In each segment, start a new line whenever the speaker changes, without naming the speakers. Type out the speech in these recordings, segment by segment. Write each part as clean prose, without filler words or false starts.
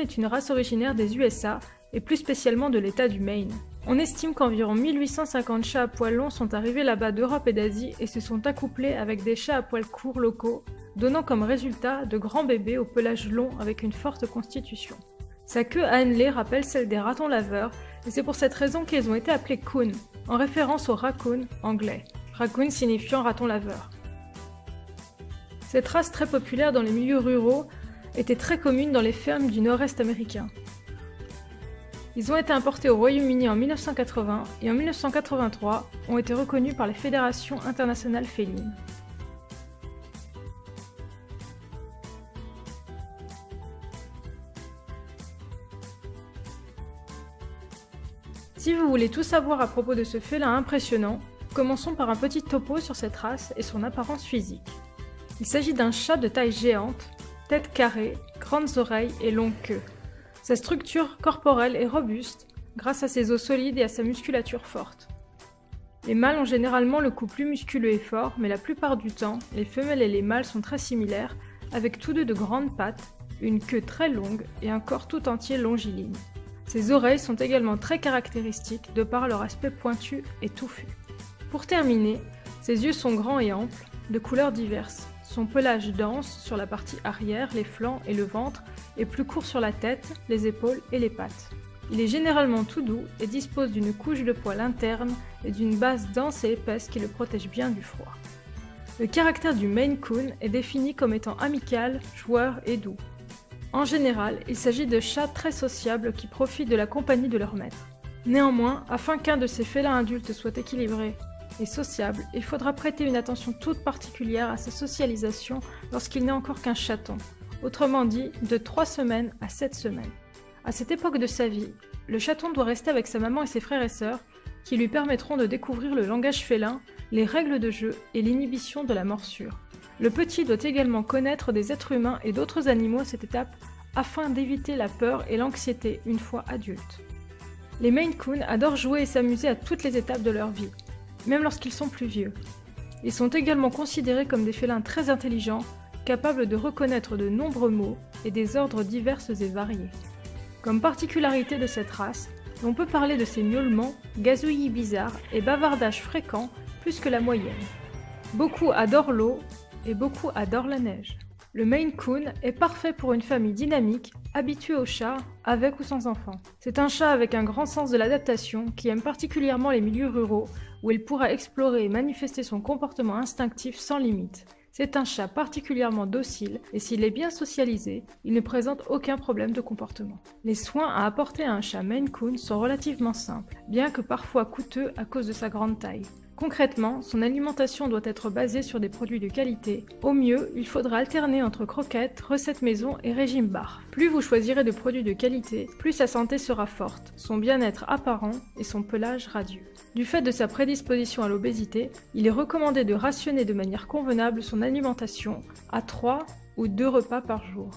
est une race originaire des USA et plus spécialement de l'État du Maine. On estime qu'environ 1850 chats à poils longs sont arrivés là-bas d'Europe et d'Asie et se sont accouplés avec des chats à poils courts locaux, donnant comme résultat de grands bébés au pelage long avec une forte constitution. Sa queue annelée rappelle celle des ratons laveurs et c'est pour cette raison qu'ils ont été appelés coon, en référence au raccoon anglais. Raccoon signifiant raton laveur. Cette race très populaire dans les milieux ruraux était très commune dans les fermes du nord-est américain. Ils ont été importés au Royaume-Uni en 1980 et en 1983 ont été reconnus par la Fédération internationale féline. Si vous voulez tout savoir à propos de ce félin impressionnant, commençons par un petit topo sur cette race et son apparence physique. Il s'agit d'un chat de taille géante, tête carrée, grandes oreilles et longue queue. Sa structure corporelle est robuste grâce à ses os solides et à sa musculature forte. Les mâles ont généralement le cou plus musculeux et fort, mais la plupart du temps, les femelles et les mâles sont très similaires, avec tous deux de grandes pattes, une queue très longue et un corps tout entier longiligne. Ses oreilles sont également très caractéristiques de par leur aspect pointu et touffu. Pour terminer, ses yeux sont grands et amples, de couleurs diverses. Son pelage dense sur la partie arrière, les flancs et le ventre est plus court sur la tête, les épaules et les pattes. Il est généralement tout doux et dispose d'une couche de poils interne et d'une base dense et épaisse qui le protège bien du froid. Le caractère du Maine Coon est défini comme étant amical, joueur et doux. En général, il s'agit de chats très sociables qui profitent de la compagnie de leur maître. Néanmoins, afin qu'un de ces félins adultes soit équilibré et sociable, il faudra prêter une attention toute particulière à sa socialisation lorsqu'il n'est encore qu'un chaton, autrement dit de 3 semaines à 7 semaines. À cette époque de sa vie, le chaton doit rester avec sa maman et ses frères et sœurs qui lui permettront de découvrir le langage félin, les règles de jeu et l'inhibition de la morsure. Le petit doit également connaître des êtres humains et d'autres animaux à cette étape afin d'éviter la peur et l'anxiété une fois adulte. Les Maine Coon adorent jouer et s'amuser à toutes les étapes de leur vie, même lorsqu'ils sont plus vieux. Ils sont également considérés comme des félins très intelligents, capables de reconnaître de nombreux mots et des ordres divers et variés. Comme particularité de cette race, on peut parler de ses miaulements, gazouillis bizarres et bavardages fréquents plus que la moyenne. Beaucoup adorent l'eau et beaucoup adorent la neige. Le Maine Coon est parfait pour une famille dynamique, habituée aux chats, avec ou sans enfants. C'est un chat avec un grand sens de l'adaptation qui aime particulièrement les milieux ruraux où il pourra explorer et manifester son comportement instinctif sans limite. C'est un chat particulièrement docile et s'il est bien socialisé, il ne présente aucun problème de comportement. Les soins à apporter à un chat Maine Coon sont relativement simples, bien que parfois coûteux à cause de sa grande taille. Concrètement, son alimentation doit être basée sur des produits de qualité. Au mieux, il faudra alterner entre croquettes, recettes maison et régime bar. Plus vous choisirez de produits de qualité, plus sa santé sera forte, son bien-être apparent et son pelage radieux. Du fait de sa prédisposition à l'obésité, il est recommandé de rationner de manière convenable son alimentation à 3 ou 2 repas par jour.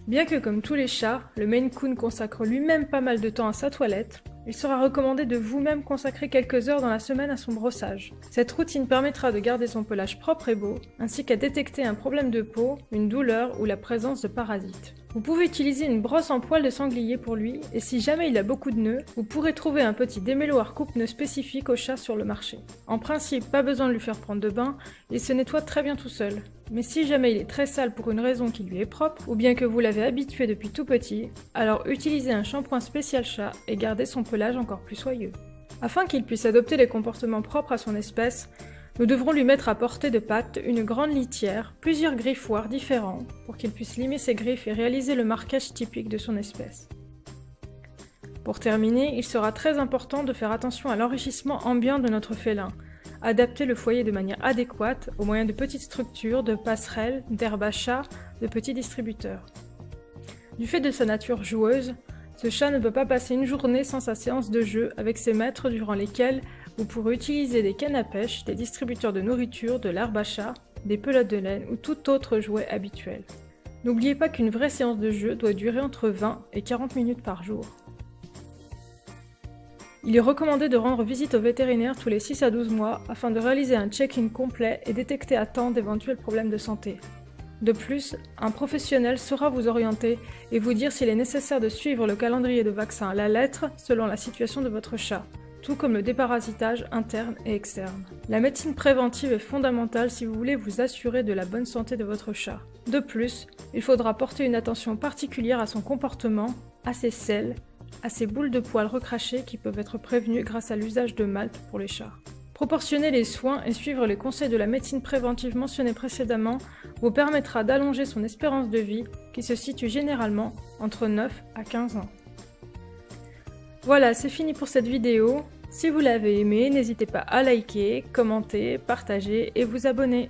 Bien que comme tous les chats, le Maine Coon consacre lui-même pas mal de temps à sa toilette, il sera recommandé de vous-même consacrer quelques heures dans la semaine à son brossage. Cette routine permettra de garder son pelage propre et beau, ainsi qu'à détecter un problème de peau, une douleur ou la présence de parasites. Vous pouvez utiliser une brosse en poil de sanglier pour lui, et si jamais il a beaucoup de nœuds, vous pourrez trouver un petit démêloir coupe-nœuds spécifique au chat sur le marché. En principe, pas besoin de lui faire prendre de bain, il se nettoie très bien tout seul. Mais si jamais il est très sale pour une raison qui lui est propre, ou bien que vous l'avez habitué depuis tout petit, alors utilisez un shampoing spécial chat et gardez son pelage encore plus soyeux. Afin qu'il puisse adopter les comportements propres à son espèce, nous devrons lui mettre à portée de pattes une grande litière, plusieurs griffoirs différents, pour qu'il puisse limer ses griffes et réaliser le marquage typique de son espèce. Pour terminer, il sera très important de faire attention à l'enrichissement ambiant de notre félin. Adapter le foyer de manière adéquate au moyen de petites structures, de passerelles, d'herbes à chat, de petits distributeurs. Du fait de sa nature joueuse, ce chat ne peut pas passer une journée sans sa séance de jeu avec ses maîtres durant lesquels vous pourrez utiliser des cannes à pêche, des distributeurs de nourriture, de l'herbe à chat, des pelotes de laine ou tout autre jouet habituel. N'oubliez pas qu'une vraie séance de jeu doit durer entre 20 et 40 minutes par jour. Il est recommandé de rendre visite au vétérinaire tous les 6 à 12 mois afin de réaliser un check-in complet et détecter à temps d'éventuels problèmes de santé. De plus, un professionnel saura vous orienter et vous dire s'il est nécessaire de suivre le calendrier de vaccin à la lettre selon la situation de votre chat, tout comme le déparasitage interne et externe. La médecine préventive est fondamentale si vous voulez vous assurer de la bonne santé de votre chat. De plus, il faudra porter une attention particulière à son comportement, à ses selles, à ses boules de poils recrachées qui peuvent être prévenues grâce à l'usage de maltes pour les chats. Proportionner les soins et suivre les conseils de la médecine préventive mentionnés précédemment vous permettra d'allonger son espérance de vie qui se situe généralement entre 9 à 15 ans. Voilà, c'est fini pour cette vidéo. Si vous l'avez aimée, n'hésitez pas à liker, commenter, partager et vous abonner.